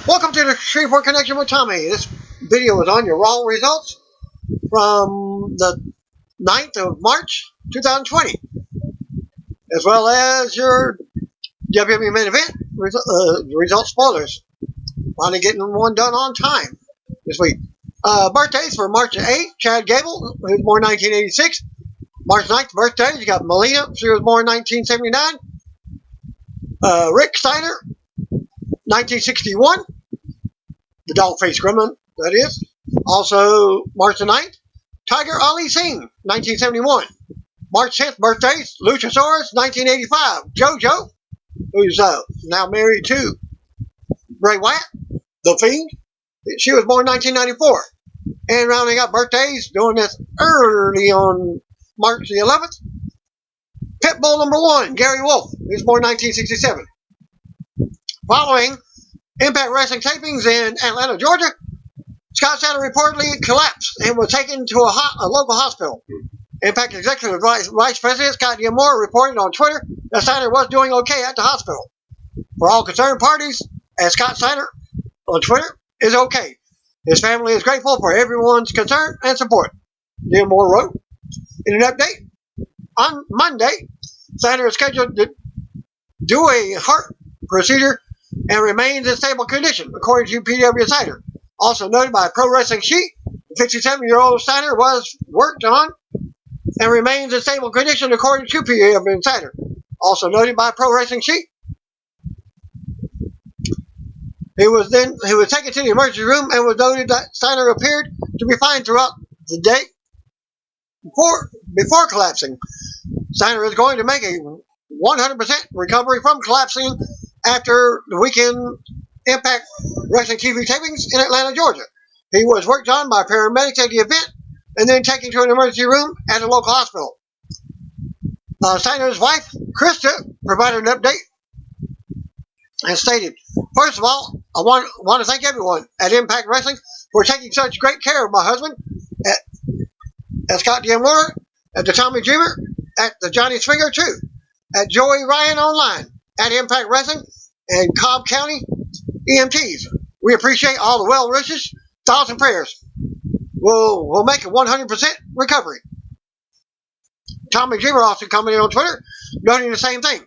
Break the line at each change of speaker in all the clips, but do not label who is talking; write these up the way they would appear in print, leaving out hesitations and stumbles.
Welcome to the Shreveport Connection with Tommy. This video is on your raw results from the 9th of March 2020, as well as your WWE Main Event result spoilers. Finally getting one done on time this week. Birthdays for March 8th, Chad Gable, who was born 1986. March 9th birthday, you got Melina, she was born 1979. Rick Steiner, 1961. The dog-faced gremlin, that is. Also, March the 9th, Tiger Ali Singh, 1971. March 10th birthdays, Luchasaurus, 1985. JoJo, who's now married to Bray Wyatt, The Fiend. She was born 1994. And rounding up birthdays, doing this early on March the 11th, Pitbull number 1, Gary Wolf, who was born 1967. Following Impact Wrestling tapings in Atlanta, Georgia, Scott Steiner reportedly collapsed and was taken to a local hospital. Impact Executive Vice President Scott D'Amore reported on Twitter that Steiner was doing okay at the hospital. For all concerned parties, as Scott Steiner on Twitter is okay. His family is grateful for everyone's concern and support. D'Amore wrote in an update on Monday, Steiner is scheduled to do a heart procedure and remains in stable condition, according to PW Insider. Also noted by Pro Wrestling Sheet, the 57-year-old Steiner was worked on and remains in stable condition, according to PW Insider. Also noted by Pro Wrestling Sheet, he was taken to the emergency room and was noted that Steiner appeared to be fine throughout the day before collapsing. Steiner is going to make a 100% recovery from collapsing after the weekend Impact Wrestling TV tapings in Atlanta, Georgia. He was worked on by paramedics at the event and then taken to an emergency room at a local hospital. Steiner's wife, Krista, provided an update and stated, "First of all, I want to thank everyone at Impact Wrestling for taking such great care of my husband, at Scott D'Amore, at the Tommy Dreamer, at the Johnny Swinger too, at Joey Ryan Online, at Impact Wrestling, and Cobb County EMTs. We appreciate all the well wishes, thoughts, and prayers. We'll make a 100% recovery." Tommy Dreamer also commented on Twitter, noting the same thing.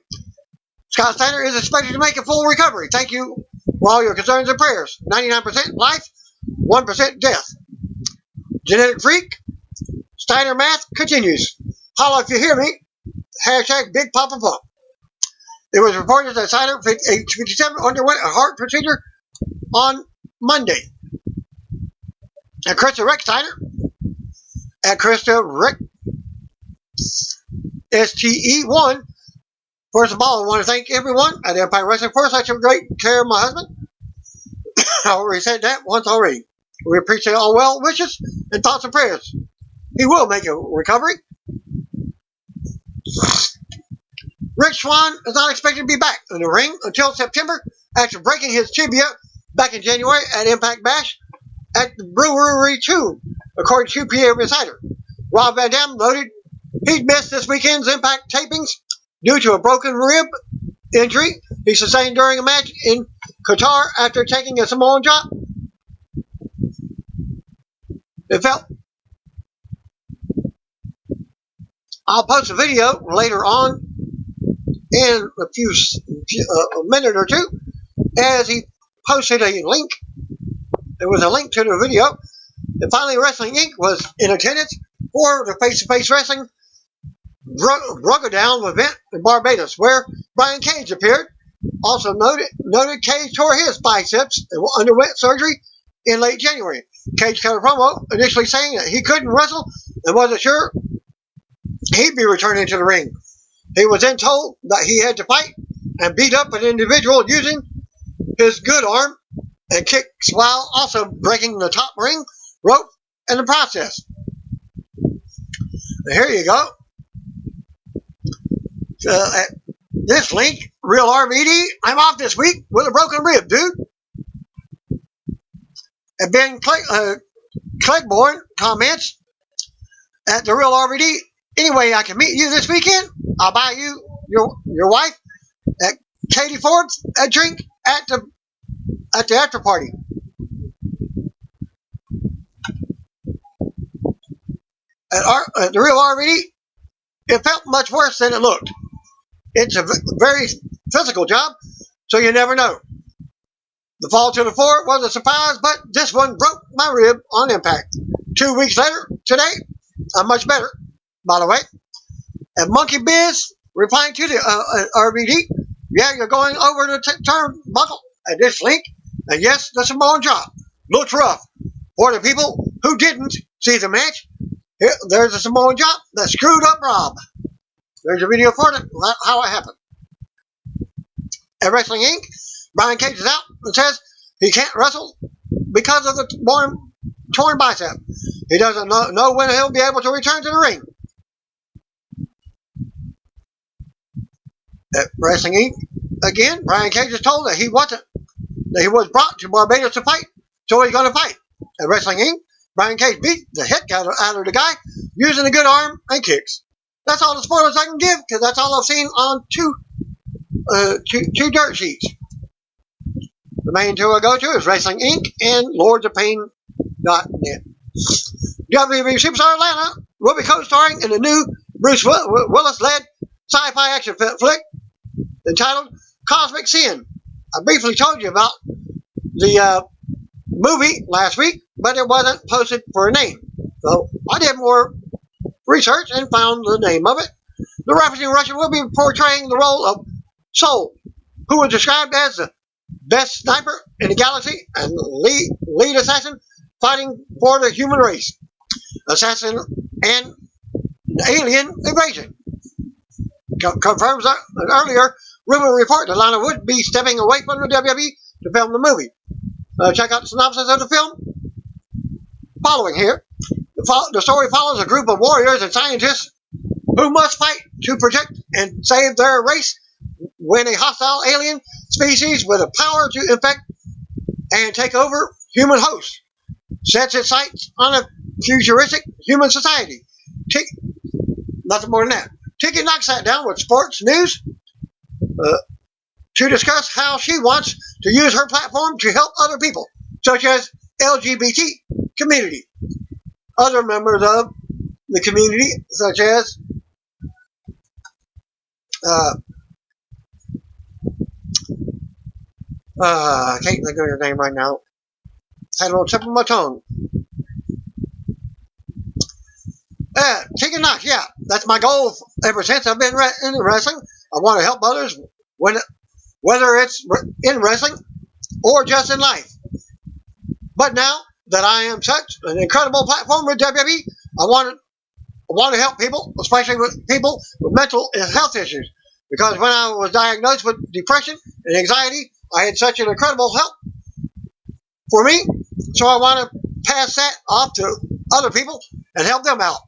"Scott Steiner is expected to make a full recovery. Thank you for all your concerns and prayers. 99% life, 1% death. Genetic freak. Steiner math continues. Holla if you hear me. Hashtag Big Papa Pump." It was reported that Steiner, age 57, underwent a heart procedure on Monday. At Krista Rick Steiner, at Krista Rick STE1. First of all, I want to thank everyone at Empire Wrestling for such a great care of my husband. I already said that once already. We appreciate all well wishes and thoughts and prayers. He will make a recovery. Rick Swann is not expected to be back in the ring until September after breaking his tibia back in January at Impact Bash at the Brewery 2, according to PW Insider. Rob Van Dam noted he'd missed this weekend's Impact tapings due to a broken rib injury he sustained during a match in Qatar after taking a Samoan drop. I'll post a video later on in a minute or two, as he posted a link. There was a link to the video. And finally, Wrestling Inc. was in attendance for the face-to-face wrestling Down event in Barbados, where Brian Cage appeared. Also noted Cage tore his biceps and underwent surgery in late January. Cage cut a promo initially saying that he couldn't wrestle and wasn't sure he'd be returning to the ring. He was then told that he had to fight and beat up an individual using his good arm and kicks while also breaking the top ring rope in the process. Here you go. At this link, Real RVD, I'm off this week with a broken rib, dude. And Ben Cleghorn comments at the Real RVD, "Anyway, I can meet you this weekend. I'll buy you your wife at Katie Forbes a drink at the at the after party. At the real RVD, it felt much worse than it looked. It's a very physical job, so you never know. The fall to the floor was a surprise, but this one broke my rib on impact. 2 weeks later, today, I'm much better, by the way. And Monkey Biz, replying to the RVD, yeah, you're going over the turnbuckle at this link, and yes, the Samoan drop looks rough. For the people who didn't see the match, here, there's a Samoan drop that screwed up Rob. There's a video for it, how it happened. At Wrestling Inc., Brian Cage is out and says he can't wrestle because of the torn bicep. He doesn't know when he'll be able to return to the ring. At Wrestling Inc., again, Brian Cage is told that he was brought to Barbados to fight, so he's going to fight. At Wrestling Inc., Brian Cage beat the heck out of the guy using a good arm and kicks. That's all the spoilers I can give, because that's all I've seen on two dirt sheets. The main two I go to is Wrestling Inc. and LordsOfPain.net. WWE Superstar Lana will be co-starring in the new Bruce Willis-led sci-fi action flick entitled Cosmic Sin. I briefly told you about the movie last week, but it wasn't posted for a name. So I did more research and found the name of it. The referencing Russian will be portraying the role of Soul, who was described as the best sniper in the galaxy and lead assassin fighting for the human race. Assassin and alien invasion. Confirms an earlier rumor report that Lana would be stepping away from the WWE to film the movie. Check out the synopsis of the film following here. The story follows a group of warriors and scientists who must fight to protect and save their race when a hostile alien species with the power to infect and take over human hosts sets its sights on a futuristic human society. Nothing more than that. Tiki Knox sat down with sports news to discuss how she wants to use her platform to help other people, such as LGBT community, other members of the community, such as I can't think of your name right now. Had it on the tip of my tongue. Teagon Knox, yeah, that's my goal ever since I've been in wrestling. I want to help others, whether it's in wrestling or just in life. But now that I am such an incredible platform with WWE, I want to help people, especially with people with mental health issues. Because when I was diagnosed with depression and anxiety, I had such an incredible help for me. So I want to pass that off to other people and help them out.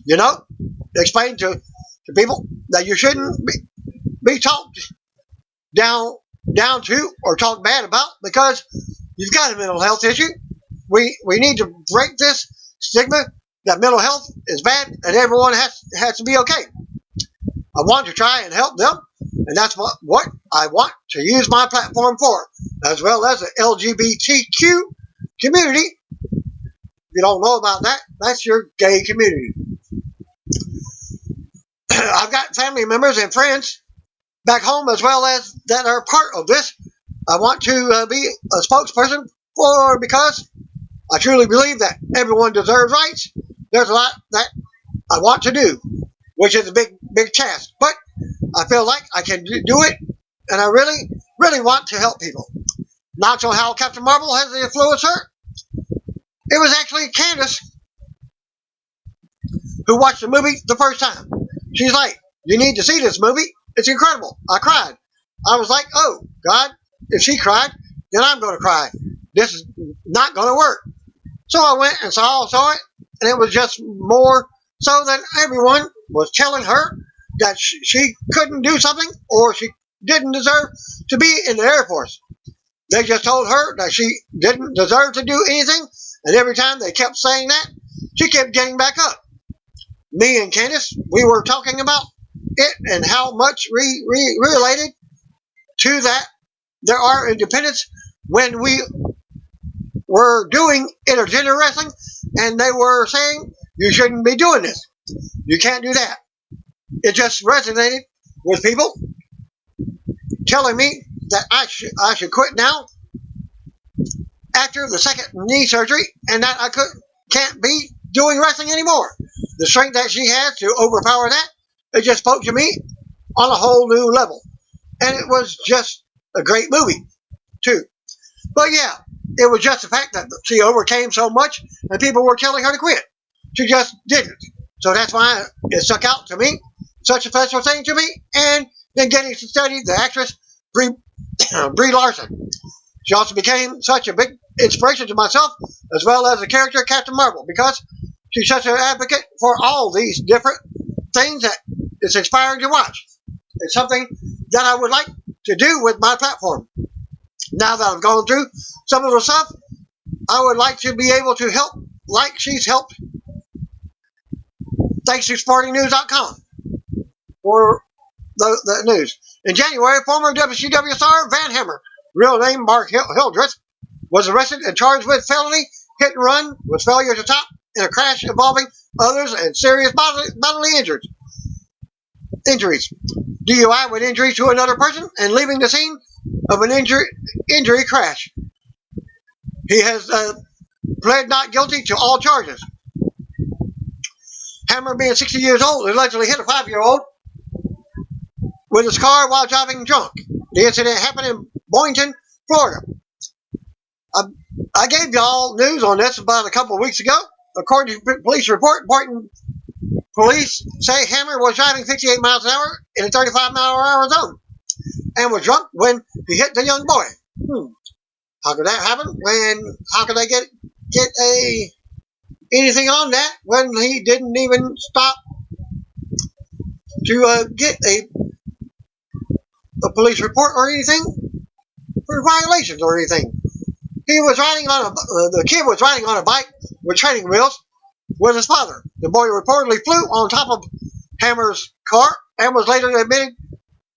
You know, explain to people that you shouldn't be talked down to or talked bad about because you've got a mental health issue. We need to break this stigma that mental health is bad and everyone has to be okay. I want to try and help them, and that's what I want to use my platform for, as well as the LGBTQ community. If you don't know about that, that's your gay community. I've got family members and friends back home as well as that are part of this. I want to be a spokesperson for because I truly believe that everyone deserves rights. There's a lot that I want to do, which is a big task, but I feel like I can do it, and I really want to help people. Not so how Captain Marvel has influenced her. It was actually Candace who watched the movie the first time. She's like, you need to see this movie. It's incredible. I cried. I was like, oh, God, if she cried, then I'm going to cry. This is not going to work. So I went and saw it, and it was just more so than everyone was telling her that she couldn't do something or she didn't deserve to be in the Air Force. They just told her that she didn't deserve to do anything, and every time they kept saying that, she kept getting back up. Me and Candace, we were talking about it and how much related to that there are independents when we were doing intergender wrestling, and they were saying, you shouldn't be doing this. You can't do that. It just resonated with people telling me that I should quit now after the second knee surgery, and that I can't be doing wrestling anymore. The strength that she has to overpower that, it just spoke to me on a whole new level. And it was just a great movie, too. But yeah, it was just the fact that she overcame so much and people were telling her to quit. She just didn't. So that's why it stuck out to me, such a special thing to me, and then getting to study the actress Brie Larson. She also became such a big inspiration to myself, as well as the character Captain Marvel, because she's such an advocate for all these different things that it's inspiring to watch. It's something that I would like to do with my platform. Now that I've gone through some of the stuff, I would like to be able to help like she's helped, thanks to sportingnews.com for the news. In January, former WCW star Van Hammer, real name Mark Hildreth, was arrested and charged with felony hit and run with failure to stop in a crash involving others and serious bodily injuries. DUI with injury to another person and leaving the scene of an injury crash. He has pled not guilty to all charges. Hammer, being 60 years old, allegedly hit a 5-year-old with his car while driving drunk. The incident happened in Boynton, Florida. I gave y'all news on this about a couple of weeks ago. According to police report, Boynton police say Hammer was driving 58 miles an hour in a 35-mile-an-hour zone and was drunk when he hit the young boy. How could that happen? How could they get anything on that when he didn't even stop to get a police report or anything for violations or anything? The kid was riding on a bike with training wheels with his father. The boy reportedly flew on top of Hammer's car and was later admitted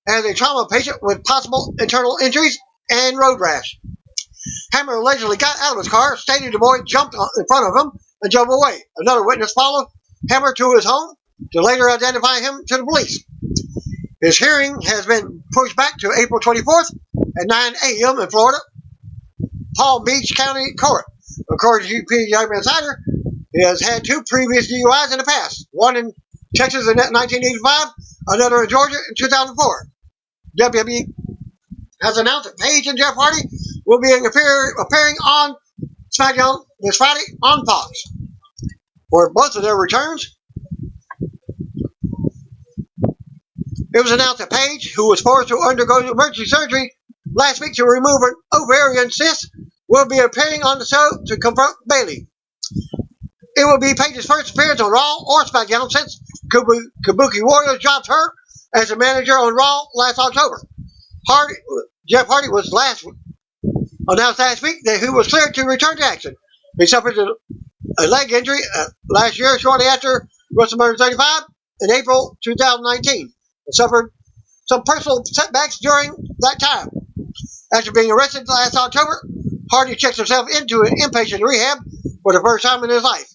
as a trauma patient with possible internal injuries and road rash. Hammer allegedly got out of his car, stating the boy jumped in front of him and drove away. Another witness followed Hammer to his home to later identify him to the police. His hearing has been pushed back to April 24th at 9 a.m. in Florida, Palm Beach County Court. According to PGI Insider, he has had 2 previous DUIs in the past, one in Texas in 1985, another in Georgia in 2004. WWE has announced that Paige and Jeff Hardy will be appearing on SmackDown this Friday on Fox. For both of their returns, it was announced that Paige, who was forced to undergo emergency surgery last week to remove an ovarian cyst, will be appearing on the show to confront Bayley. It will be Paige's first appearance on Raw or SmackDown since Kabuki Warriors dropped her as a manager on Raw last October. Jeff Hardy was announced last week that he was cleared to return to action. He suffered a leg injury last year, shortly after WrestleMania 35 in April 2019, and suffered some personal setbacks during that time. After being arrested last October, Hardy checks himself into an inpatient rehab for the first time in his life.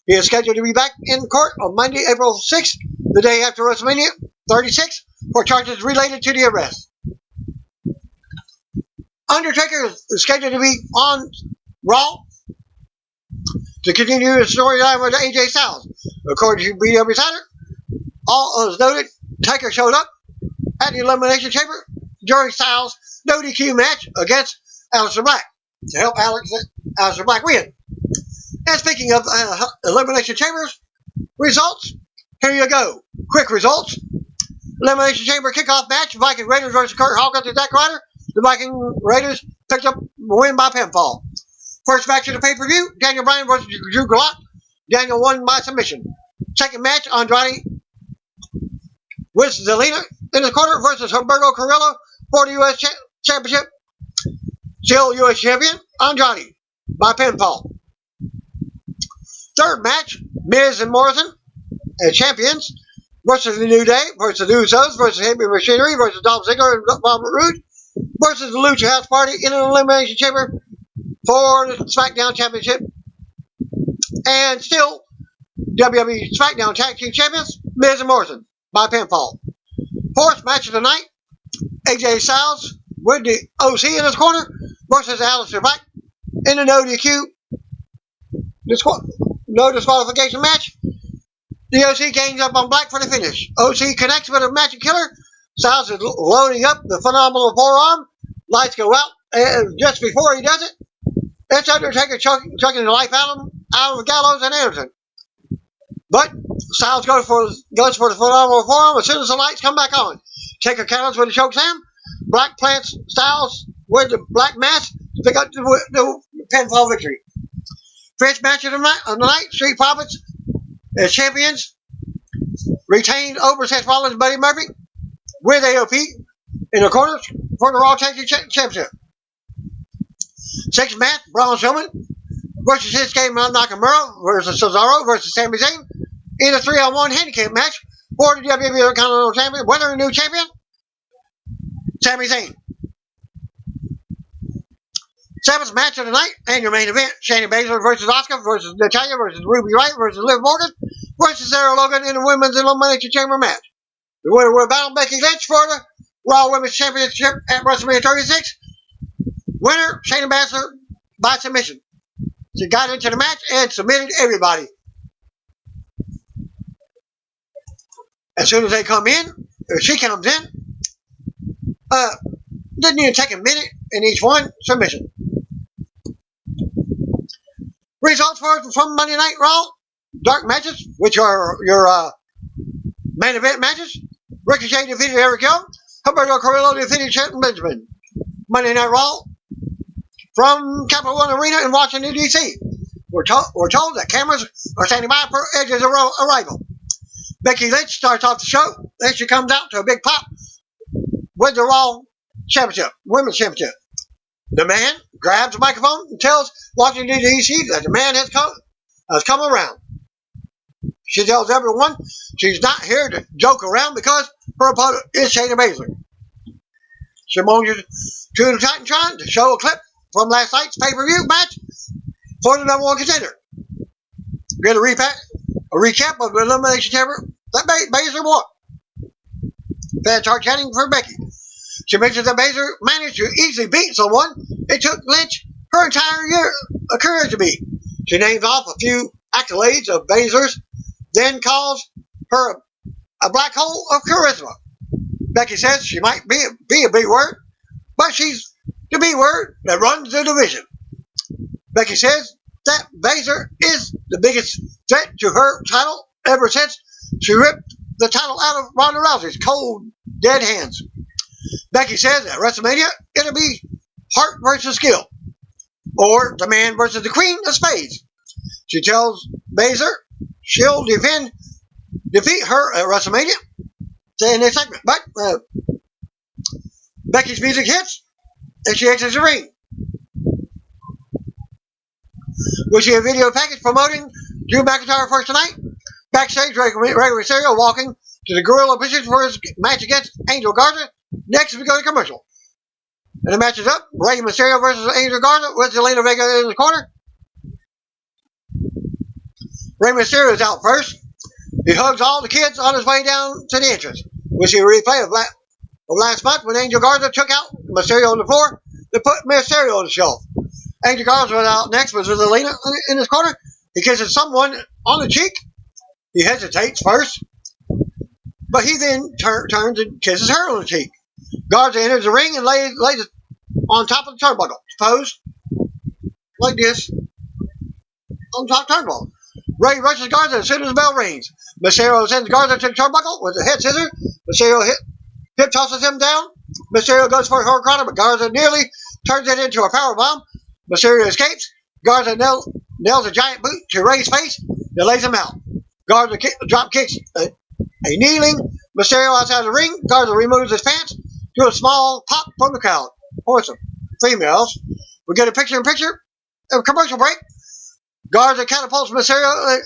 He is scheduled to be back in court on Monday, April 6th, the day after WrestleMania 36, for charges related to the arrest. Undertaker is scheduled to be on Raw to continue his storyline with AJ Styles. According to BW Insider, all as noted, Taker showed up at the Elimination Chamber during Styles' no DQ match against Aleister Black to help Aleister Black win. And speaking of Elimination Chambers results, here you go. Quick results. Elimination Chamber kickoff match, Viking Raiders versus Kurt Hawkins and Zack Ryder. The Viking Raiders picked up the win by pinfall. First match of the pay-per-view, Daniel Bryan versus Drew Gulak. Daniel won by submission. Second match, Andrade with Zelina in the corner versus Humberto Carrillo for the U.S. Championship. Still U.S. Champion, Andrade by pinfall. Third match, Miz and Morrison as champions versus the New Day versus the Usos versus Heavy Machinery versus Dolph Ziggler and Robert Roode versus the Lucha House Party in an elimination chamber for the SmackDown Championship. And still, WWE SmackDown Tag Team Champions, Miz and Morrison, by pinfall. Fourth match of the night, AJ Styles with the OC in his corner versus Aleister Black in a no DQ, no disqualification match. The OC gangs up on Black for the finish. OC connects with a magic killer. Styles is loading up the phenomenal forearm. Lights go out, and just before he does it, it's Undertaker chucking the life out of Gallows and Anderson. But Styles goes for the phenomenal forearm as soon as the lights come back on. Taker counters with a choke slam. Black plants Styles with the black mask to pick up the pinfall victory. Fifth match of the night, Street Profits as champions retained over Seth Rollins and Buddy Murphy with AOP in the corners for the Raw Tag Team Championship. Sixth match, Braun Strowman versus Shinsuke Nakamura versus Cesaro versus Sami Zayn in a 3-on-1 handicap match for the WWE Continental Champion. Winner and new champion, Sami Zayn. Seventh match of the night, and your main event, Shayna Baszler versus Asuka versus Natalya versus Ruby Riott versus Liv Morgan versus Sarah Logan in a women's elimination chamber match. The winner will battle Becky Lynch for the Raw Women's Championship at WrestleMania 36. Winner, Shayna Baszler by submission. She got into the match and submitted everybody. As soon as they come in, or she comes in, didn't even take a minute in each one, submission. Results from Monday Night Raw, dark matches, which are your main event matches. Ricochet defeated Eric Young. Humberto Carrillo defeated Shelton Benjamin. Monday Night Raw from Capital One Arena in Washington, D.C. We're told that cameras are standing by for Edge's arrival. Becky Lynch starts off the show. Then she comes out to a big pop with the Raw Championship, Women's Championship. The man grabs the microphone and tells Washington, D.C. that the man has come around. She tells everyone she's not here to joke around because her opponent is Shayna Baszler. She motions to the Titantron to show a clip from last night's pay-per-view match for the number one contender. Get a recap of the elimination chamber that Baszler won. Fans start chanting for Becky. She mentions that Baszler managed to easily beat someone it took Lynch her entire career to beat. She names off a few accolades of Baszler's, then calls her a black hole of charisma. Becky says she might be a B word, but she's the B word that runs the division. Becky says that Baszler is the biggest threat to her title ever since she ripped the title out of Ronda Rousey's cold, dead hands. Becky says at WrestleMania it'll be heart versus skill, or the man versus the queen of spades. She tells Baszler she'll defeat her at WrestleMania in this segment. But Becky's music hits and she exits the ring. We see a video package promoting Drew McIntyre first tonight. Backstage, Rey Mysterio walking to the gorilla position for his match against Angel Garza. Next, we go to commercial. And the match is up. Rey Mysterio versus Angel Garza with Zelina Vega in the corner. Rey Mysterio is out first. He hugs all the kids on his way down to the entrance. We see a replay of last month when Angel Garza took out Mysterio on the floor to put Mysterio on the shelf. Angel Garza was out next with Zelina in his corner. He kisses someone on the cheek. He hesitates first, but he then turns and kisses her on the cheek. Garza enters the ring and lays it on top of the turnbuckle. Pose like this on top turnbuckle. Rey rushes Garza as soon as the bell rings. Mysterio sends Garza to the turnbuckle with a head scissor. Mysterio hip tosses him down. Mysterio goes for a hurricanrana, but Garza nearly turns it into a powerbomb. Mysterio escapes. Garza nails a giant boot to Rey's face and lays him out. Garza drop kicks a kneeling Mysterio outside the ring. Garza removes his pants to a small pop from the crowd. For some females, we get a picture-in-picture, a commercial break. Garza catapults Mysterio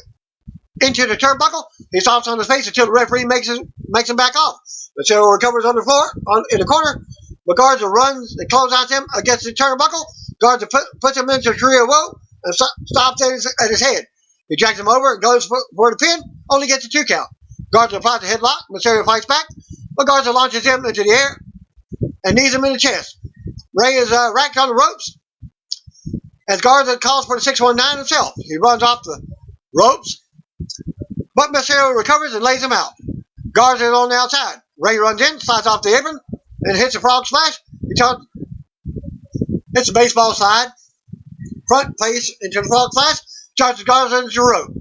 into the turnbuckle. He stomps on his face until the referee makes him back off. Mysterio recovers on the floor in the corner but Garza runs and clotheslines him against the turnbuckle. Garza puts him into a tree of woe and stops at his head. He drags him over and goes for the pin, only gets a 2 count. Garza applies a headlock. Mysterio fights back, but Garza launches him into the air and knees him in the chest. Rey is racked on the ropes as Garza calls for the 619 himself. He runs off the ropes, but Mysterio recovers and lays him out. Garza is on the outside. Rey runs in, slides off the apron, and hits a frog splash. It's a baseball slide, front face into the frog splash, charges Garza into the rope.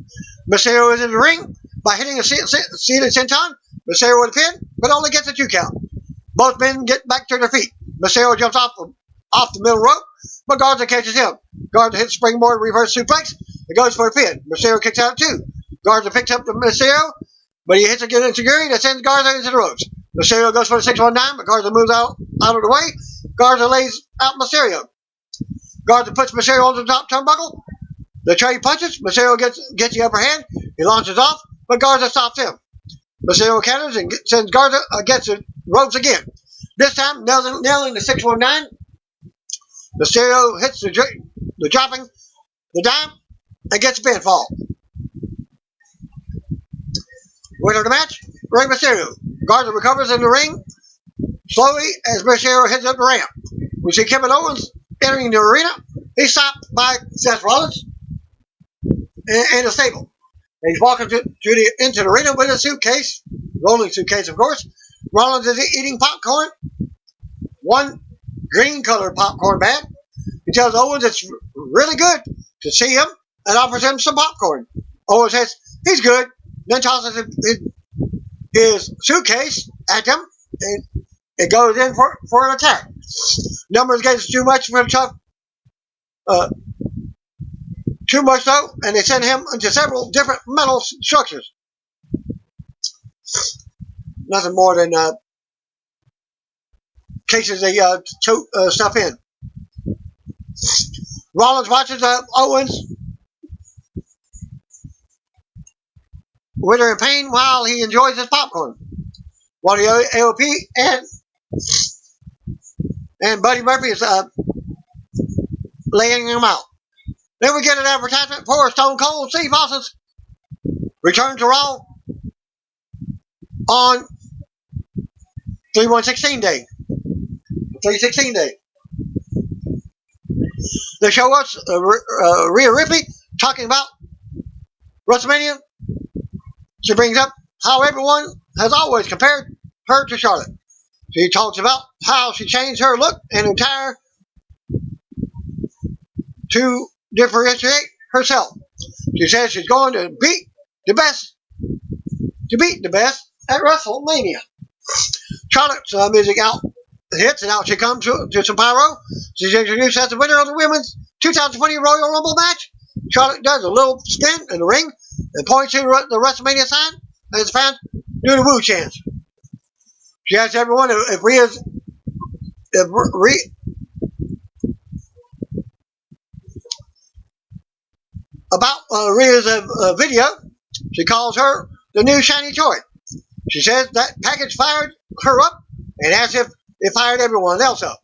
Mysterio is in the ring by hitting a seated senton. Mysterio with a pin, but only gets a 2 count. Both men get back to their feet. Mysterio jumps off the middle rope, but Garza catches him. Garza hits springboard reverse suplex and goes for a pin. Mysterio kicks out too. Garza picks up the Mysterio, but he hits a good enzuigiri that sends Garza into the ropes. Mysterio goes for the 619, but Garza moves out of the way. Garza lays out Mysterio. Garza puts Mysterio onto the top turnbuckle. The trade punches. Mysterio gets the upper hand. He launches off, but Garza stops him. Mysterio counters and sends Garza against the ropes again. This time, nailing the 619. Mysterio hits the dropping, the dime, and gets a pinfall. Winner of the match, Rey Mysterio. Garza recovers in the ring slowly as Mysterio heads up the ramp. We see Kevin Owens entering the arena. He's stopped by Seth Rollins and a stable. He's walking into the arena with a suitcase, rolling suitcase, of course. Rollins is eating popcorn, one green-colored popcorn bag. He tells Owens it's really good to see him and offers him some popcorn. Owens says he's good, then tosses his suitcase at him, and it goes in for an attack. Numbers gets too much for Chuck. Too much so, and they send him into several different metal structures. Nothing more than cases they tote stuff in. Rollins watches Owens wither in pain while he enjoys his popcorn. While the AOP and Buddy Murphy is laying him out. Then we get an advertisement for Stone Cold Steve Austin's return to Raw on 3/1/16 day. 3/16 day. They show us Rhea Ripley talking about WrestleMania. She brings up how everyone has always compared her to Charlotte. She talks about how she changed her look and attire to differentiate herself. She says she's going to beat the best at WrestleMania. Charlotte's music out hits, and out she comes to some pyro. She's introduced as the winner of the women's 2020 Royal Rumble match. Charlotte does a little spin in the ring and points to the WrestleMania sign as fans do the woo chants. She asks everyone about Rhea's video. She calls her the new shiny toy. She says that package fired her up and asks if it fired everyone else up.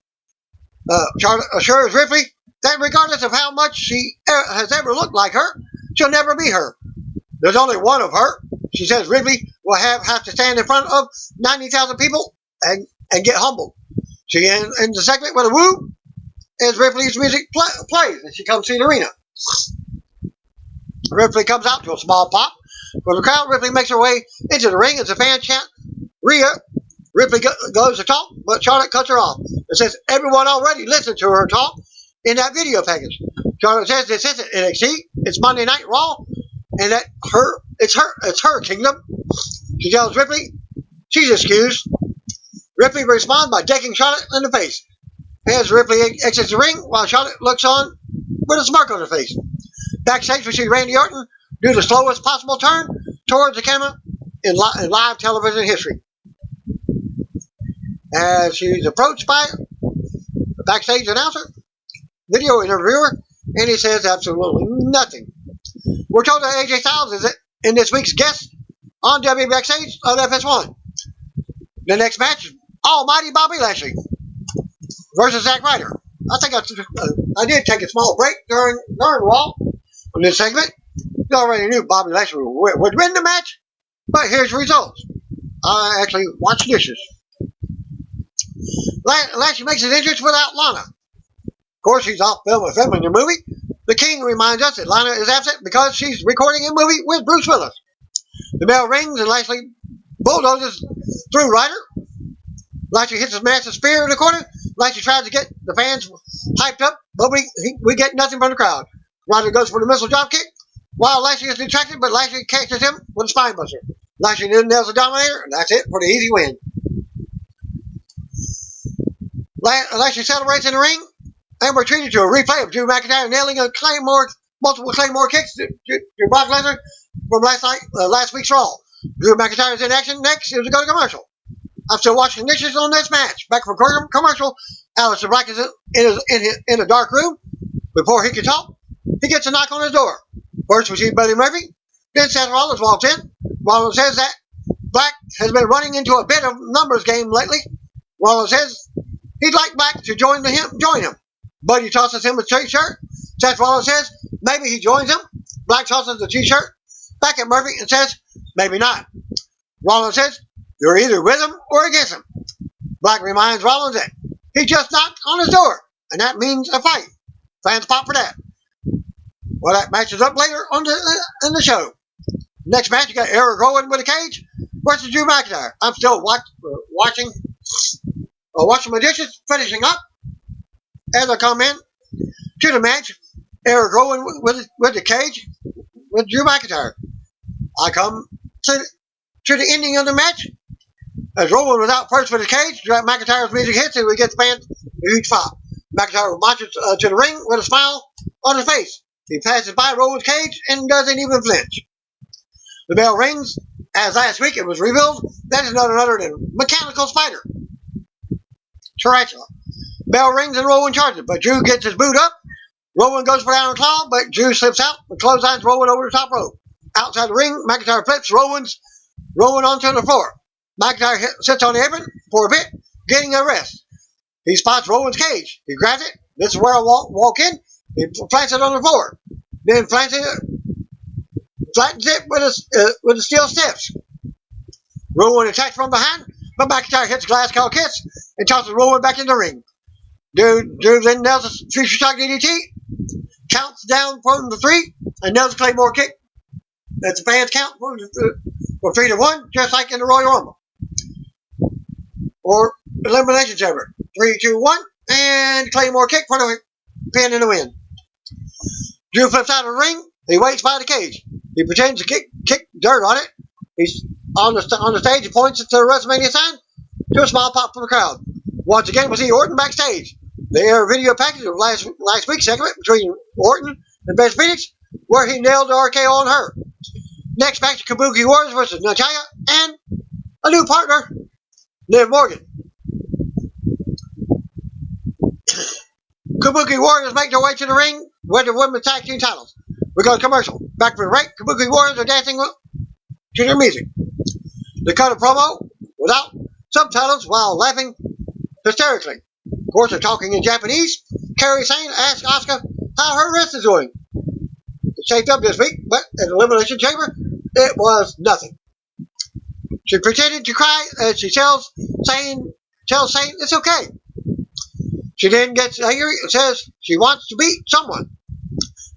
Charlotte assures Ripley that regardless of how much she has ever looked like her, she'll never be her. There's only one of her. She says Ripley will have to stand in front of 90,000 people and get humbled. She ends the segment with a woo as Ripley's music plays and she comes to the arena. Ripley comes out to a small pop for the crowd. Ripley makes her way into the ring as the fans chant Rhea. Ripley goes to talk, but Charlotte cuts her off and says everyone already listened to her talk in that video package. Charlotte says this isn't NXT, it's Monday Night Raw, and that it's her kingdom. She tells Ripley she's excused. Ripley responds by decking Charlotte in the face. As Ripley exits the ring while Charlotte looks on with a smirk on her face. Backstage, we see Randy Orton do the slowest possible turn towards the camera in live television history. As she's approached by the backstage announcer, video interviewer, and he says absolutely nothing. We're told that AJ Styles is in this week's guest on WWE Backstage on FS1. The next match, Almighty Bobby Lashley versus Zack Ryder. I think I did take a small break during Raw on this segment. You already knew Bobby Lashley would win the match, but here's the results. I actually watched dishes. Lashley makes his entrance without Lana. Of course, he's off filming the movie. The King reminds us that Lana is absent because she's recording a movie with Bruce Willis. The bell rings and Lashley bulldozes through Ryder. Lashley hits his massive spear in the corner. Lashley tries to get the fans hyped up, but we get nothing from the crowd. Ryder goes for the missile dropkick while Lashley is distracted, but Lashley catches him with a spinebuster. Lashley then nails the Dominator, and that's it for the easy win. Lashley celebrates in the ring, and we're treated to a replay of Drew McIntyre nailing multiple Claymore kicks to Brock Lesnar from last week's Raw. Drew McIntyre is in action. Next is to go to commercial. I'm still watching dishes on this match. Back from commercial, Aleister Black is in a dark room. Before he can talk, he gets a knock on his door. First we see Buddy Murphy, then Seth Rollins walks in. Rollins says that Black has been running into a bit of numbers game lately. Rollins says he'd like Black to join him. Buddy tosses him a t-shirt. Seth Rollins says maybe he joins him. Black tosses the t-shirt back at Murphy and says maybe not. Rollins says you're either with him or against him. Black reminds Rollins that he just knocked on his door, and that means a fight. Fans pop for that. Well, that matches up later in the show. Next match, you got Eric Rowan with a cage versus Drew McIntyre. I'm still watching my dishes, finishing up. As I come in to the match, Eric Rowan with the cage with Drew McIntyre. I come to the ending of the match. As Rowan was out first with the cage, McIntyre's music hits and we get the fans a huge pop. McIntyre marches to the ring with a smile on his face. He passes by Rowan's cage and doesn't even flinch. The bell rings. As last week it was revealed, that is none other than Mechanical Spider. Tarantula. Bell rings and Rowan charges, but Drew gets his boot up. Rowan goes for down a claw, but Drew slips out and clotheslines Rowan over the top rope. Outside the ring, McIntyre flips Rowan onto the floor. McIntyre sits on the apron for a bit, getting a rest. He spots Rowan's cage. He grabs it. This is where I walk in. He plants it on the floor. Then flattens it with the steel steps. Rowan attacks from behind, but McIntyre hits a glass called kiss and tosses Rowan back in the ring. Drew then nails a future shock DDT, counts down from the 3, and nails a Claymore kick. That's the fans count for 3-1, just like in the Royal Rumble. Or Elimination Chamber. 3, 2, 1, and Claymore kick for the pin in the win. Drew flips out of the ring. He waits by the cage. He pretends to kick dirt on it. He's on the stage. He points to the WrestleMania sign to a small pop from the crowd. Once again, we see Orton backstage. They air a video package of last week's segment between Orton and Beth Phoenix, where he nailed the RKO on her. Next match, Kabuki Warriors versus Natalia and a new partner, Liv Morgan. Kabuki Warriors make their way to the ring with the women's tag team titles. We go to commercial. Back from the break, Kabuki Warriors are dancing to their music. They cut a promo without subtitles while laughing hysterically. Of course, they're talking in Japanese. Kairi Sane asks Asuka how her wrist is doing. It shaped up this week, but at the Elimination Chamber, it was nothing. She pretended to cry as she tells Sane it's okay. She then gets angry and says she wants to beat someone.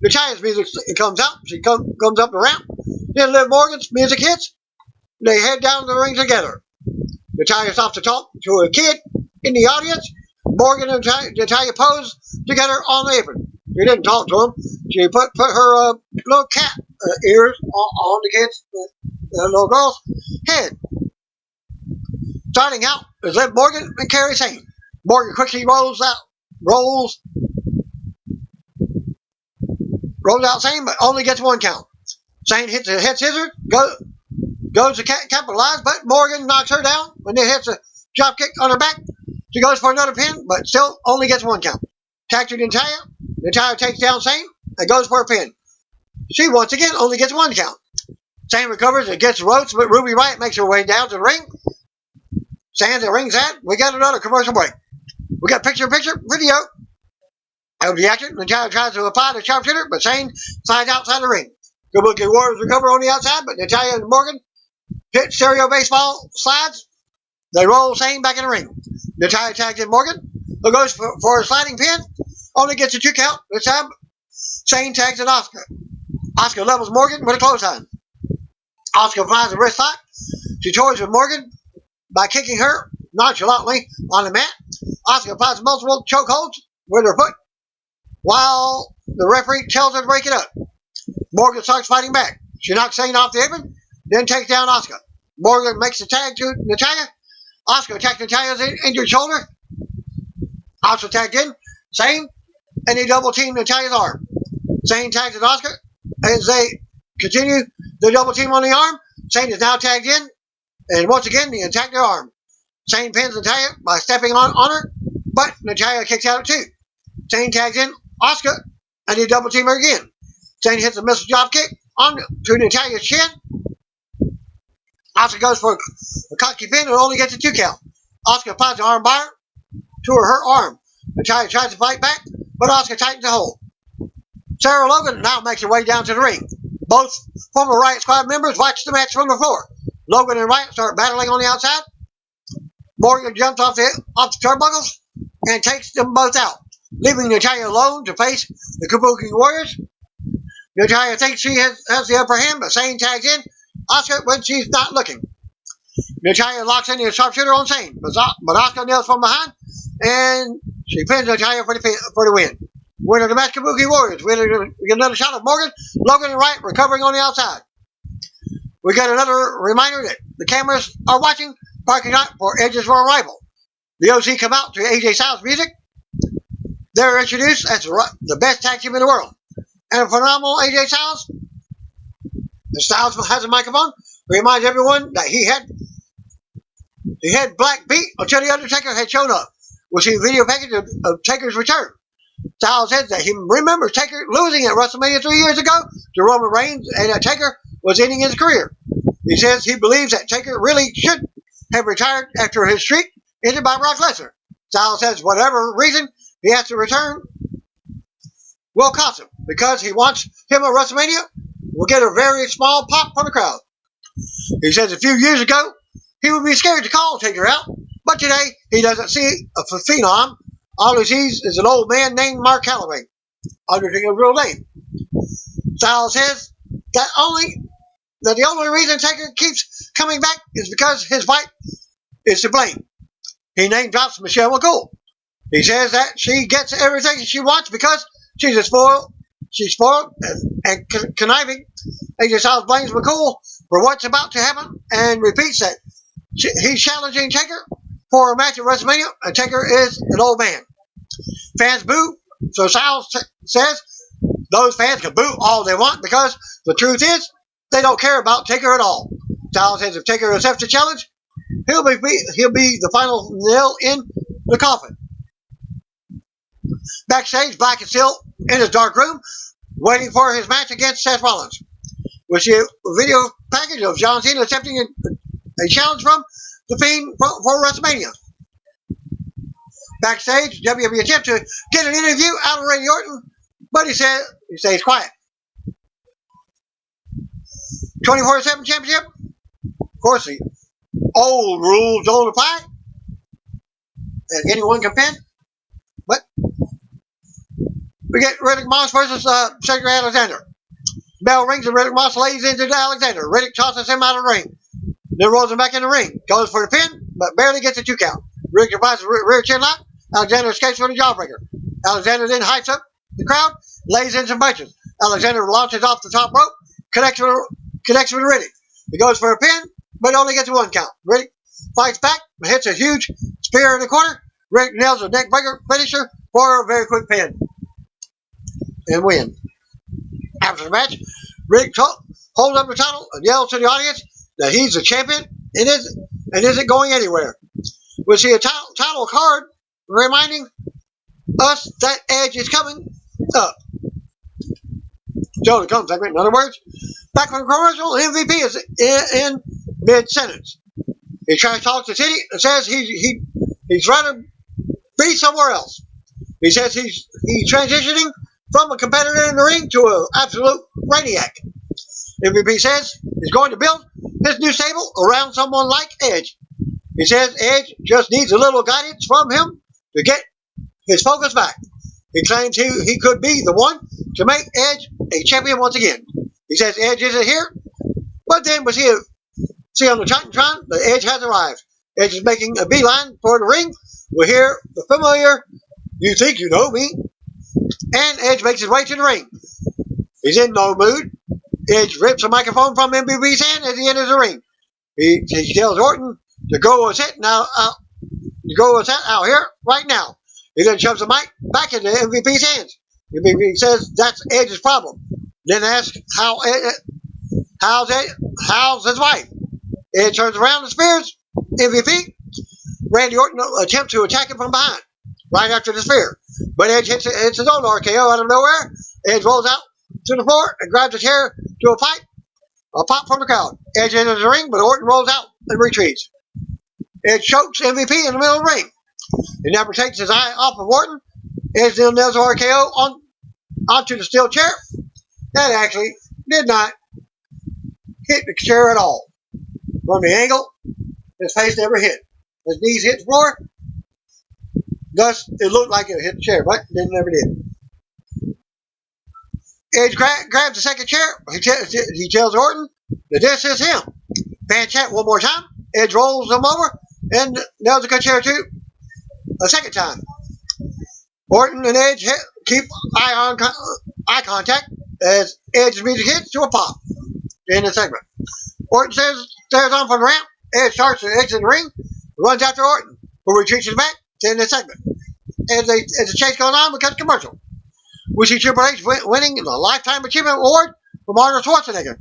Natalia's music comes out. She comes up the ramp. Then Liv Morgan's music hits. They head down the ring together. Natalia stops to talk to a kid in the audience. Morgan and Natalia pose together on the apron. She didn't talk to him. She put her little cat ears on the kid's little girl's head. Starting out is Liv Morgan and Kairi Sane. Morgan quickly rolls out Sane, but only gets 1 count. Sane hits a head scissors, goes to capitalize, but Morgan knocks her down and then hits a drop kick on her back. She goes for another pin, but still only gets 1 count. Tag to Natalia. Natalia takes down Sane and goes for a pin. She once again only gets 1 count. Sane recovers and gets ropes, but Ruby Riott makes her way down to the ring. Stands at ringside. We got another commercial break. We got picture-in-picture video of the action. Natalia tries to apply the sharpshooter, but Shane slides outside the ring. Kabuki Warriors recover on the outside, but Natalia and Morgan hit stereo baseball slides. They roll Shane back in the ring. Natalia tags in Morgan, who goes for a sliding pin, only gets a 2 count. This time, Shane tags in Asuka. Asuka levels Morgan with a clothesline. Asuka finds a wrist lock. She toys with Morgan by kicking her nonchalantly on the mat. Asuka applies multiple chokeholds with her foot while the referee tells her to break it up. Morgan starts fighting back. She knocks Shane off the apron, then takes down Asuka. Morgan makes the tag to Natalia. Asuka attacks Natalia's injured shoulder. Asuka tagged in Shane, and he double teamed Natalia's arm. Shane tags at Asuka as they continue the double team on the arm. Shane is now tagged in, and once again they attack their arm. Shane pins Natalia by stepping on her, but Natalia kicks out at 2. Shane tags in Asuka, and he double team her again. Shane hits a missile drop kick to Natalia's chin. Asuka goes for a cocky pin and only gets a 2 count. Asuka applies the arm bar to her arm. Natalia tries to fight back, but Asuka tightens the hold. Sarah Logan now makes her way down to the ring. Both former Riot Squad members watch the match from the floor. Logan and Riot start battling on the outside. Morgan jumps off the turnbuckles and takes them both out, leaving Natalia alone to face the Kabuki Warriors. Natalia thinks she has the upper hand, but Shane tags in Asuka when she's not looking. Natalia locks in the sharpshooter on Shane, but Asuka nails from behind, and she pins Natalia for the win. Winner of the match, Kabuki Warriors. We get another shot of Morgan, Logan, and Wright recovering on the outside. We got another reminder that the cameras are watching parking lot for Edge's Royal Rival. The OC come out to AJ Styles music. They're introduced as the best tag team in the world. And a phenomenal AJ Styles. The Styles has a microphone. Reminds everyone that he had Black beat until the Undertaker had shown up. We'll see a video package of Taker's return. Styles says that he remembers Taker losing at WrestleMania 3 years ago to Roman Reigns, and that Taker was ending his career. He says he believes that Taker really should have retired after his streak ended by Brock Lesnar. Styles says whatever reason he has to return will cost him, because he wants him at WrestleMania will get a very small pop from the crowd. He says a few years ago he would be scared to call Taker out, but today he doesn't see a phenom. All he sees is an old man named Mark Calloway, Undertaker's real name. Styles says that the only reason Taker keeps coming back is because his wife is to blame. He name drops Michelle McCool. He says that she gets everything she wants because she's spoiled and conniving. AJ Styles blames McCool for what's about to happen and repeats that he's challenging Taker for a match at WrestleMania, and Taker is an old man. Fans boo, so Styles says those fans can boo all they want because the truth is they don't care about Taker at all. Styles says if Taker accepts the challenge, he'll be the final nail in the coffin. Backstage, Black is still in his dark room, waiting for his match against Seth Rollins. We see a video package of John Cena accepting a challenge from The Fiend for WrestleMania. Backstage, WWE attempt to get an interview out of Randy Orton, but he stays quiet. 24/7 championship. Of course, the old rules don't apply. And anyone can pin. But we get Riddick Moss versus Cedric Alexander. Bell rings and Riddick Moss lays into Alexander. Riddick tosses him out of the ring. Then rolls him back in the ring. Goes for the pin, but barely gets a 2 count. Riddick applies a rear chin lock. Alexander escapes for the jawbreaker. Alexander then hypes up the crowd, lays in some punches. Alexander launches off the top rope, connects with Riddick. He goes for a pin, but only gets a 1 count. Riddick fights back, hits a huge spear in the corner. Riddick nails a neck breaker finisher for a very quick pin and win. After the match, Riddick holds up the title and yells to the audience that he's the champion and isn't going anywhere. We see a title card reminding us that Edge is coming up. So the come segment, in other words, back from the commercial, MVP is in mid-sentence. He tries to talk to Titty and says he's rather be somewhere else. He says he's transitioning from a competitor in the ring to an absolute brainiac. MVP says he's going to build his new stable around someone like Edge. He says Edge just needs a little guidance from him to get his focus back. He claims he could be the one to make Edge a champion once again. He says Edge isn't here, but then we see on the Titantron that Edge has arrived. Edge is making a beeline for the ring. We hear the familiar, "You think you know me?" And Edge makes his way to the ring. He's in no mood. Edge rips a microphone from MVP's hand as he enters the ring. He tells Orton to go sit out here right now. He then shoves the mic back into MVP's hands. MVP says that's Edge's problem. Then asks how's his wife. Edge turns around and spears MVP. Randy Orton attempts to attack him from behind right after the spear, but Edge hits his own RKO out of nowhere. Edge rolls out to the floor and grabs a chair to a pop from the crowd. Edge enters the ring, but Orton rolls out and retreats. Edge chokes MVP in the middle of the ring. He never takes his eye off of Orton. Edge then nails the RKO onto the steel chair. That actually did not hit the chair at all. From the angle, his face never hit. His knees hit the floor. Thus, it looked like it hit the chair, but it never did. Edge grabs the second chair. He tells Orton that this is him. Fan chant one more time. Edge rolls him over and nails the chair too a second time. Orton and Edge keep eye contact as Edge's music hits to a pop in the segment. Orton stares on from the ramp. Edge starts to exit the ring, runs after Orton, who retreats back to end the segment. As the chase goes on, we cut to commercial. We see Triple H winning the Lifetime Achievement Award from Arnold Schwarzenegger.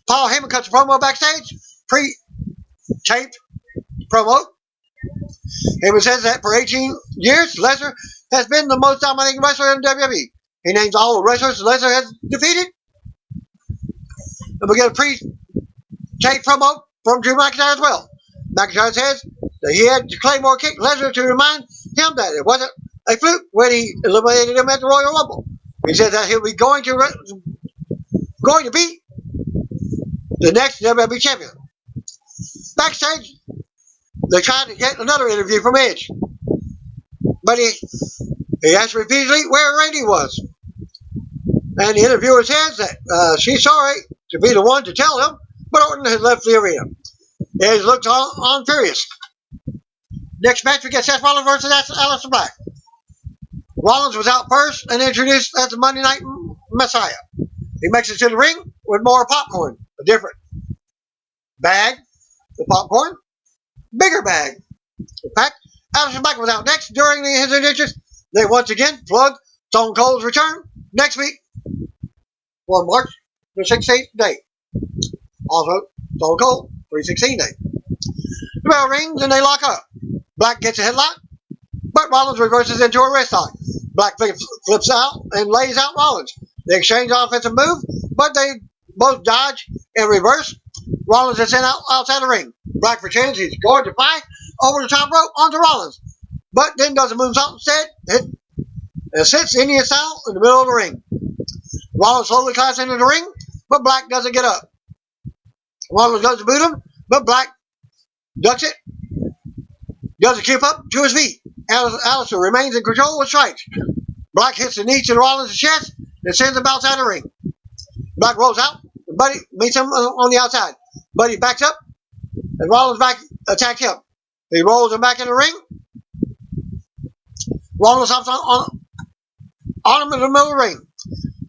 Paul Heyman cuts a promo backstage, pre-taped promo. Heyman says that for 18 years, Lesnar has been the most dominating wrestler in WWE. He names all the wrestlers Lesnar has defeated. And we get a pre-taped promo from Drew McIntyre as well. McIntyre says that he had to Claymore kick Lesnar to remind him that it wasn't a fluke when he eliminated him at the Royal Rumble. He says that he'll be going to be the next WWE champion. Backstage, they tried to get another interview from Edge, but he asked repeatedly where Randy was. And the interviewer says that she's sorry to be the one to tell him, but Orton has left the arena. Edge looks on furious. Next match, we get Seth Rollins versus Aleister Black. Rollins was out first and introduced as the Monday Night Messiah. He makes it to the ring with more popcorn, a different bag, the popcorn, bigger bag. In fact, Aleister Black was out next during his entrance. They once again plugged Stone Cold's return next week for March the 16th date. Also, Stone Cold 316 day. The bell rings and they lock up. Black gets a headlock, but Rollins reverses into a wrist lock. Black flips out and lays out Rollins. They exchange offensive move, but they both dodge and reverse. Rollins is sent outside the ring. Black pretends he's going to fly over the top rope onto Rollins, but then does a moonsault instead and sits Indian style in the middle of the ring. Rollins slowly climbs into the ring, but Black doesn't get up. Rollins goes to boot him, but Black ducks it, doesn't keep up to his feet. Aleister remains in control with strikes. Black hits the knee to Rollins' chest and sends him outside the ring. Black rolls out, and Buddy meets him on the outside. Buddy backs up, and Rollins attacks him. He rolls him back in the ring. Rollins hops on him in the middle of the ring.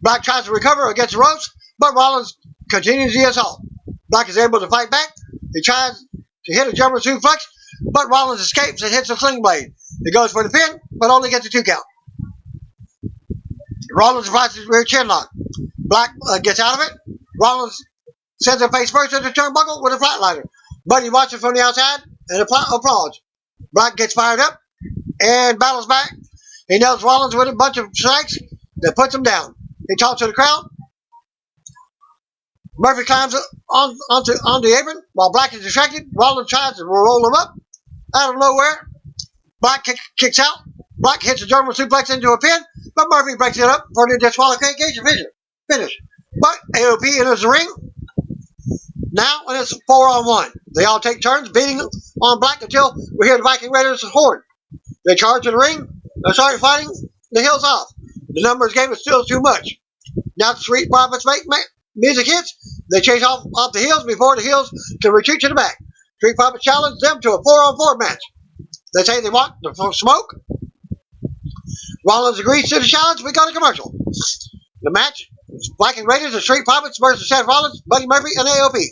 Black tries to recover against the ropes, but Rollins continues the assault. Black is able to fight back. He tries to hit a German suplex, but Rollins escapes and hits a sling blade. He goes for the pin, but only gets a 2 count. Rollins applies his rear chin lock. Black gets out of it. Rollins sends him face first to the turnbuckle with a flatliner. Buddy watches from the outside and applauds. Black gets fired up and battles back. He nails Rollins with a bunch of strikes that puts him down. He talks to the crowd. Murphy climbs on the apron while Black is distracted. Rollins tries to roll him up out of nowhere. Black kicks out. Black hits a German suplex into a pin, but Murphy breaks it up for the disqualification finish. But AOP enters the ring. Now, and it's 4-on-1. They all take turns beating on Black until we hear the Viking Raiders' horn. They charge to the ring and start fighting the Hills off. The numbers game is still too much. Now the Street Profits make music hits. They chase off the Hills before the Hills can retreat to the back. Street Profits challenge them to a 4-on-4 match. They say they want the smoke. Rollins agrees to the challenge. We go to commercial. The match is Black and Raiders and Street Profits versus Seth Rollins, Buddy Murphy, and AOP.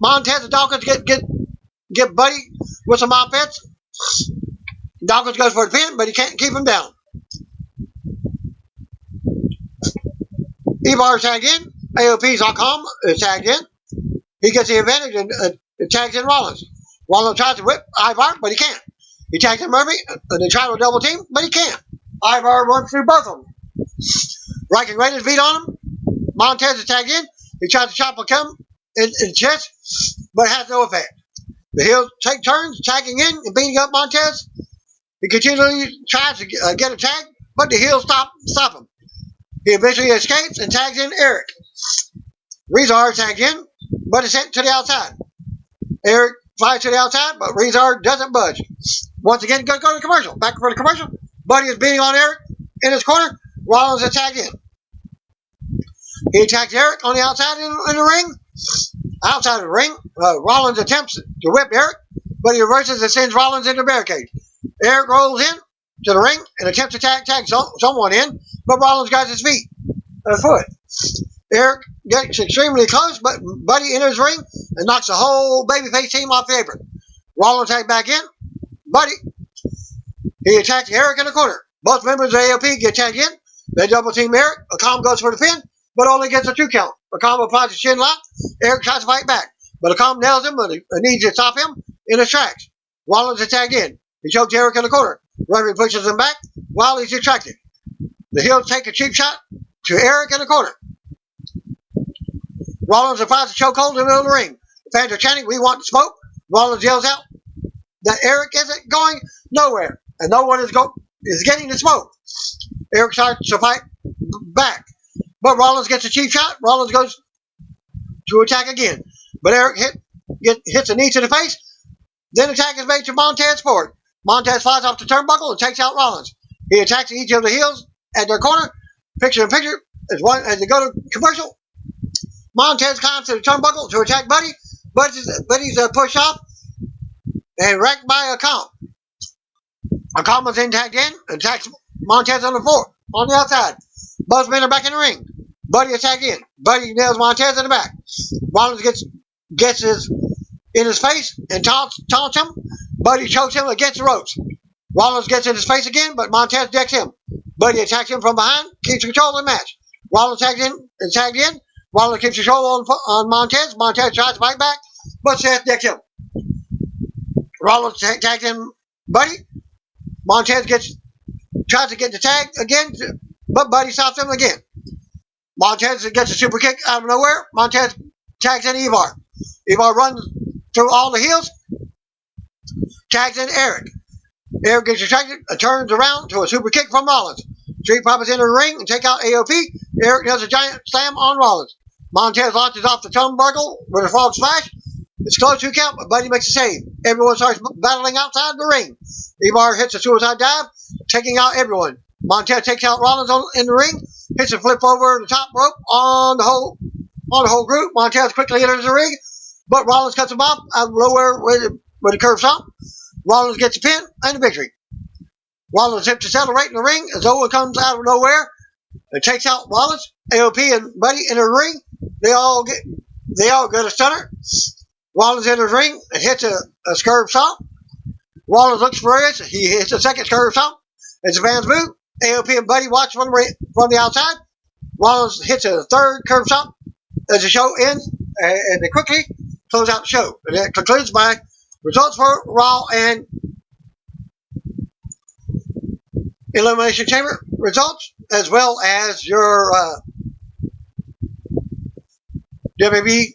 Montez and Dawkins get Buddy with some offense. Dawkins goes for the pin, but he can't keep him down. Ivar tagged in. AOP.com is tagged in. He gets the advantage and tags in Rollins. Rollins tries to whip Ivar, but he can't. He tags in Murphy, and they try to double team, but he can't. Ivar runs through both of them. Viking Raiders beat on him. Montez is tagged in. He tries to chop him in the chest, but it has no effect. The Hills take turns tagging in and beating up Montez. He continually tries to get a tag, but the Hills stop him. He eventually escapes and tags in Eric. Rezar tagged in, but is sent to the outside. Eric flies to the outside, but Rezar doesn't budge. Once again, go to commercial. Back for the commercial. Buddy is beating on Eric in his corner. Rollins is tagged in. He attacks Eric on the outside in the ring. Outside of the ring, Rollins attempts to whip Eric, but he reverses and sends Rollins into the barricade. Eric rolls in to the ring and attempts to tag someone in, but Rollins got his foot. Eric gets extremely close, but Buddy enters the ring and knocks the whole babyface team off the apron. Rollins tags back in. Buddy, he attacks Eric in the corner. Both members of AOP get tagged in. They double team Eric. Akam goes for the pin, but only gets a 2 count. Akam applies a shin lock. Eric tries to fight back, but Akam nails him and needs to stop him in his tracks. Rollins is tagged in. He chokes Eric in the corner. Referee pushes him back while he's distracted. The Hills take a cheap shot to Eric in the corner. Rollins applies a chokehold in the middle of the ring. The fans are chanting, "We want the smoke." Rollins yells out that Eric isn't going nowhere, and no one is getting the smoke. Eric starts to fight back, but Rollins gets a cheap shot. Rollins goes to attack again, but Eric hits a knee to the face. Then attack is made to Montez forward. Montez flies off the turnbuckle and takes out Rollins. He attacks each of the Hills at their corner. Picture in picture as they go to commercial. Montez climbs to the turnbuckle to attack Buddy, but he's pushed off and wrecked by Akam. Akam was then tagged in and attacks Montez on the floor, on the outside. Both men are back in the ring. Buddy is tagged in. Buddy nails Montez in the back. Rollins gets in his face and taunts him. Buddy chokes him against the ropes. Rollins gets in his face again, but Montez decks him. Buddy attacks him from behind, keeps control of the match. Rollins tagged in. Rollins keeps control on Montez. Montez tries to fight back, but Seth decks him. Rollins tags in Buddy. Montez tries to get the tag again, but Buddy stops him again. Montez gets a super kick out of nowhere. Montez tags in Ivar. Ivar runs through all the Hills. Tags in Eric. Eric gets distracted and turns around to a super kick from Rollins. Street Profits enter the ring and take out AOP. Eric does a giant slam on Rollins. Montez launches off the turnbuckle with a frog splash. It's close to count, but Buddy makes a save. Everyone starts battling outside the ring. Ivar hits a suicide dive, taking out everyone. Montez takes out Rollins in the ring, hits a flip over the top rope on the whole group. Montez quickly enters the ring, but Rollins cuts him off out of nowhere with a curve stomp. Rollins gets a pin and a victory. Rollins attempts to celebrate in the ring as Owen comes out of nowhere and takes out Rollins. AOP and Buddy enter the ring. They all get a stunner. Rollins enters the ring and hits a curve stomp. Rollins looks furious. He hits a second curve stomp as the fans move. AOP and Buddy watch from the outside. Rollins hits a third curve stomp as the show ends, and they quickly close out the show. And that concludes my results for Raw and Elimination Chamber results, as well as your WWE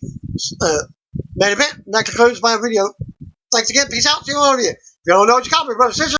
Main Event. And that concludes my video. Thanks again. Peace out. See you all of you. you don't know what you got, my brother, sister.